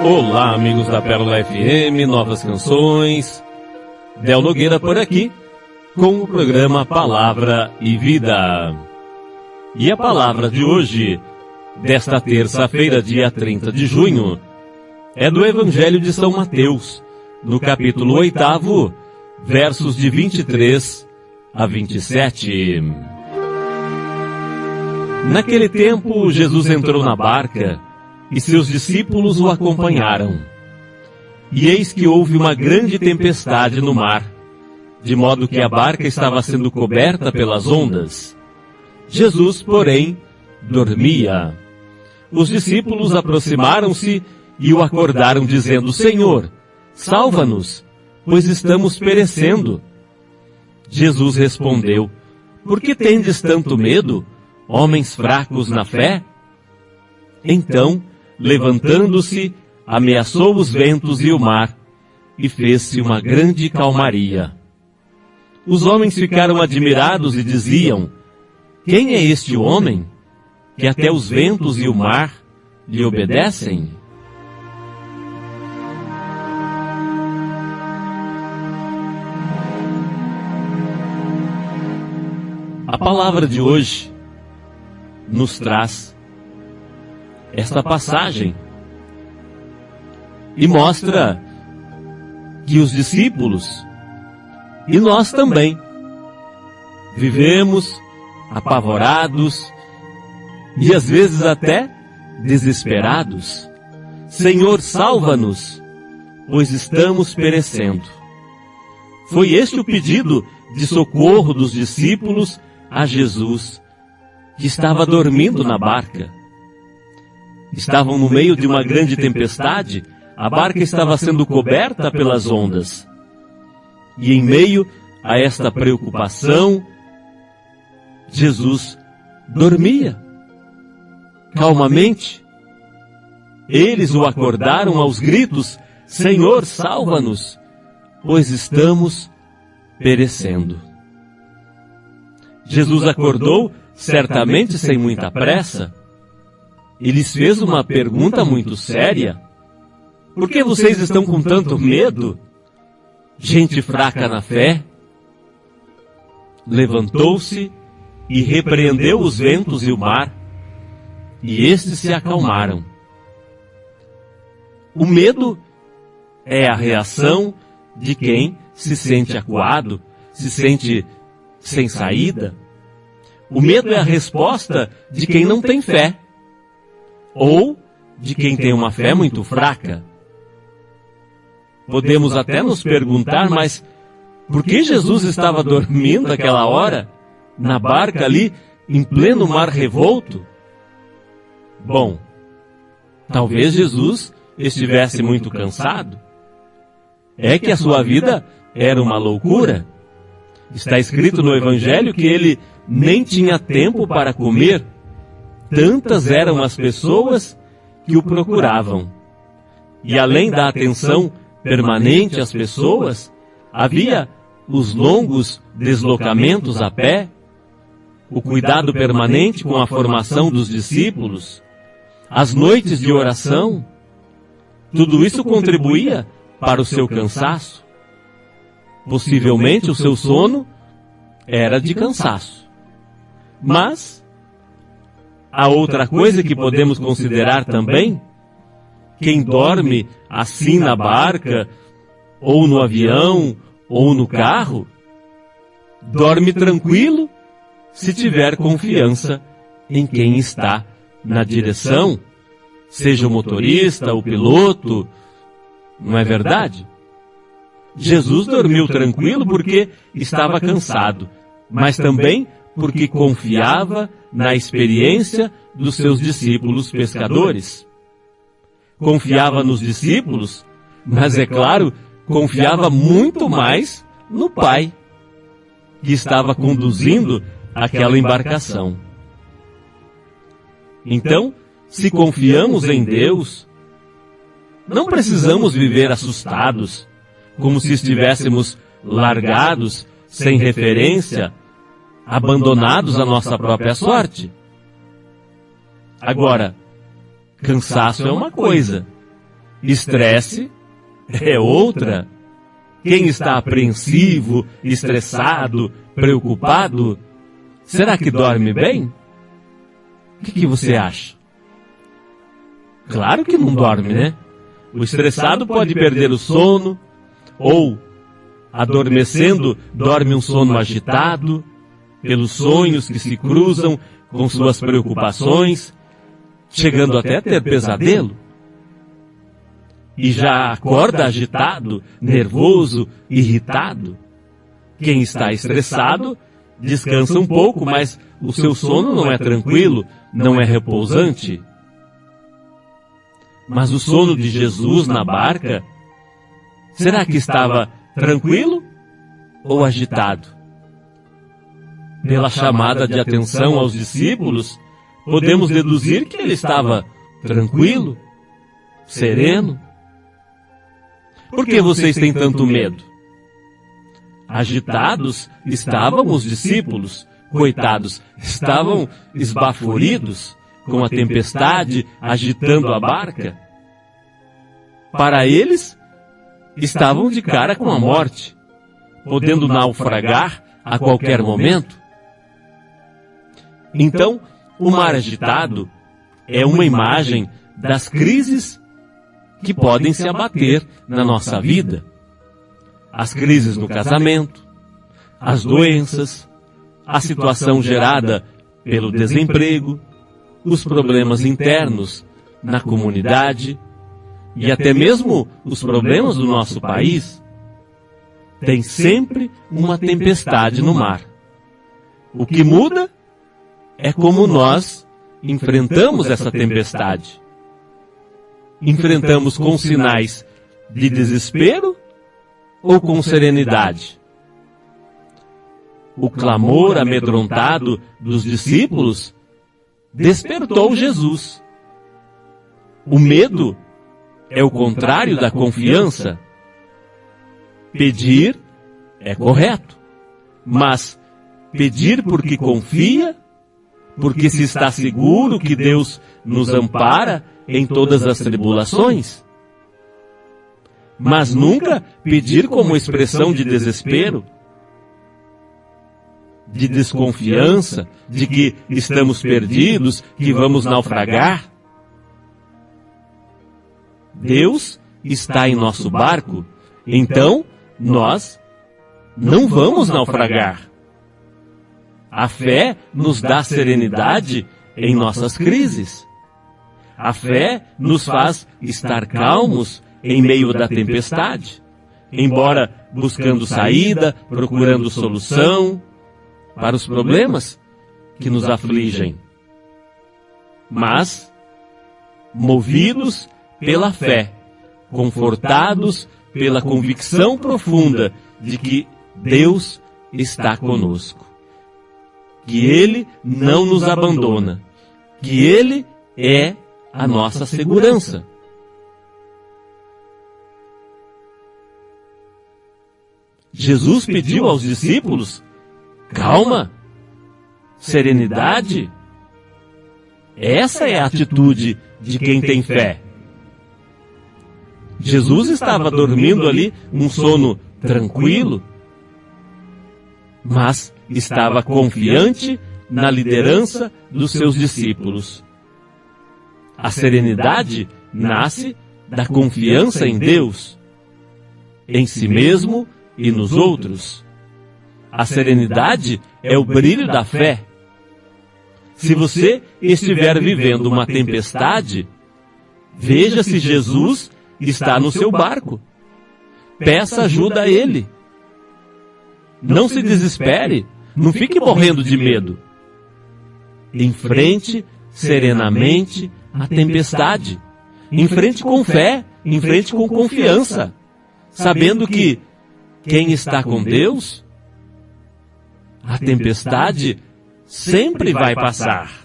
Olá, amigos da Pérola FM, novas canções. Del Nogueira por aqui, com o programa Palavra e Vida. E a palavra de hoje, desta terça-feira, dia 30 de junho, é do Evangelho de São Mateus, no capítulo 8, versos de 23 a 27. Naquele tempo, Jesus entrou na barca e seus discípulos o acompanharam. E eis que houve uma grande tempestade no mar, de modo que a barca estava sendo coberta pelas ondas. Jesus, porém, dormia. Os discípulos aproximaram-se e o acordaram, dizendo: Senhor, salva-nos, pois estamos perecendo. Jesus respondeu: Por que tendes tanto medo, homens fracos na fé? Então, levantando-se, ameaçou os ventos e o mar, e fez-se uma grande calmaria. Os homens ficaram admirados e diziam: Quem é este homem, que até os ventos e o mar lhe obedecem? A palavra de hoje nos traz esta passagem e mostra que os discípulos, e nós também, vivemos apavorados e às vezes até desesperados. Senhor, salva-nos, pois estamos perecendo. Foi este o pedido de socorro dos discípulos a Jesus, que estava dormindo na barca. Estavam no meio de uma grande tempestade, a barca estava sendo coberta pelas ondas. E em meio a esta preocupação, Jesus dormia calmamente. Eles o acordaram aos gritos: Senhor, salva-nos, pois estamos perecendo. Jesus acordou, certamente sem muita pressa, e lhes fez uma pergunta muito séria: Por que vocês estão com tanto medo, gente fraca na fé? Levantou-se e repreendeu os ventos e o mar, e estes se acalmaram. O medo é a reação de quem se sente acuado, se sente sem saída. O medo é a resposta de quem não tem fé, ou de quem tem uma fé muito fraca. Podemos até nos perguntar, mas por que Jesus estava dormindo naquela hora, na barca ali, em pleno mar revolto? Bom, talvez Jesus estivesse muito cansado. É que a sua vida era uma loucura. Está escrito no Evangelho que ele nem tinha tempo para comer. Tantas eram as pessoas que o procuravam. E além da atenção permanente às pessoas, havia os longos deslocamentos a pé, o cuidado permanente com a formação dos discípulos, as noites de oração. Tudo isso contribuía para o seu cansaço. Possivelmente o seu sono era de cansaço. Mas há outra coisa que podemos considerar também: quem dorme assim na barca, ou no avião, ou no carro, dorme tranquilo se tiver confiança em quem está na direção, seja o motorista, o piloto, não é verdade? Jesus dormiu tranquilo porque estava cansado, mas também porque confiava na experiência dos seus discípulos pescadores. Confiava nos discípulos, mas é claro, confiava muito mais no Pai, que estava conduzindo aquela embarcação. Então, se confiamos em Deus, não precisamos viver assustados, como se estivéssemos largados, sem referência, abandonados à nossa própria sorte. Agora, cansaço é uma coisa, Estresse é outra. Quem está apreensivo, estressado, preocupado, será que dorme bem? O que você acha? Claro que não dorme, né? O estressado pode perder o sono, ou, adormecendo, dorme um sono agitado, pelos sonhos que se cruzam com suas preocupações, chegando até a ter pesadelo. E já acorda agitado, nervoso, irritado. Quem está estressado, descansa um pouco, mas o seu sono não é tranquilo, não é repousante. Mas o sono de Jesus na barca, será que estava tranquilo ou agitado? Pela chamada de atenção aos discípulos, podemos deduzir que ele estava tranquilo, sereno. Por que vocês têm tanto medo? Agitados estavam os discípulos, coitados, estavam esbaforidos com a tempestade agitando a barca. Para eles, estavam de cara com a morte, podendo naufragar a qualquer momento. Então, o mar agitado é uma imagem das crises que podem se abater na nossa vida. As crises no casamento, as doenças, a situação gerada pelo desemprego, os problemas internos na comunidade e até mesmo os problemas do nosso país. Tem sempre uma tempestade no mar. O que muda é como nós enfrentamos essa tempestade. Enfrentamos com sinais de desespero ou com serenidade? O clamor amedrontado dos discípulos despertou Jesus. O medo é o contrário da confiança. Pedir é correto, mas pedir porque confia, porque se está seguro que Deus nos ampara em todas as tribulações. Mas nunca pedir como expressão de desespero, de desconfiança, de que estamos perdidos, que vamos naufragar. Deus está em nosso barco, então nós não vamos naufragar. A fé nos dá serenidade em nossas crises. A fé nos faz estar calmos em meio da tempestade, embora buscando saída, procurando solução para os problemas que nos afligem. Mas, movidos pela fé, confortados pela convicção profunda de que Deus está conosco, que Ele não nos abandona, que Ele é a nossa segurança. Jesus pediu aos discípulos calma, serenidade. Essa é a atitude de quem tem fé. Jesus estava dormindo ali um sono tranquilo, mas estava confiante na liderança dos seus discípulos. A serenidade nasce da confiança em Deus, em si mesmo e nos outros. A serenidade é o brilho da fé. Se você estiver vivendo uma tempestade, veja se Jesus está no seu barco. Peça ajuda a Ele. Não se desespere, não fique morrendo de medo. Enfrente serenamente a tempestade. Enfrente com fé, enfrente com confiança, sabendo que quem está com Deus, a tempestade sempre vai passar.